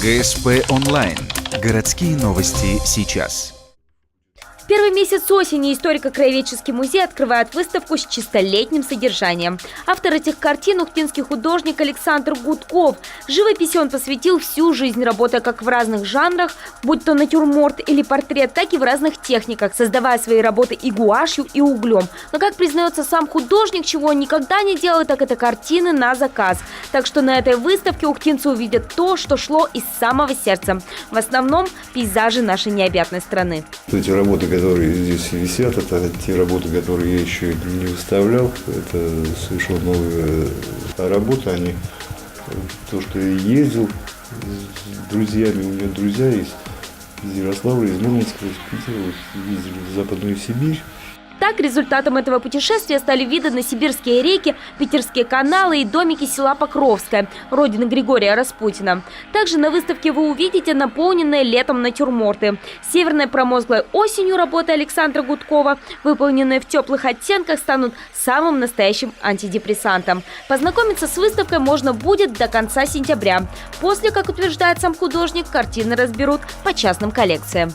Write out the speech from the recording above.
ГСП онлайн. Городские новости сейчас. Первый месяц осени историко-краеведческий музей открывает выставку с чистолетним содержанием. Автор этих картин – ухтинский художник Александр Гудков. Живописи он посвятил всю жизнь, работая как в разных жанрах, будь то натюрморт или портрет, так и в разных техниках, создавая свои работы и гуашью, и углем. Но, как признается сам художник, чего он никогда не делал, так это картины на заказ. Так что на этой выставке ухтинцы увидят то, что шло из самого сердца. В основном пейзажи нашей необъятной страны. Эти работы, которые здесь висят, это те работы, которые я еще не выставлял. Это совершенно новые работы. Они, то, что я ездил с друзьями, у меня друзья есть из Ярославля, из Мурманска, из Питера, ездили в Западную Сибирь. Так, результатом этого путешествия стали виды на сибирские реки, питерские каналы и домики села Покровское, родины Григория Распутина. Также на выставке вы увидите наполненные летом натюрморты. Северной промозглой осенью работы Александра Гудкова, выполненные в теплых оттенках, станут самым настоящим антидепрессантом. Познакомиться с выставкой можно будет до конца сентября. После, как утверждает сам художник, картины разберут по частным коллекциям.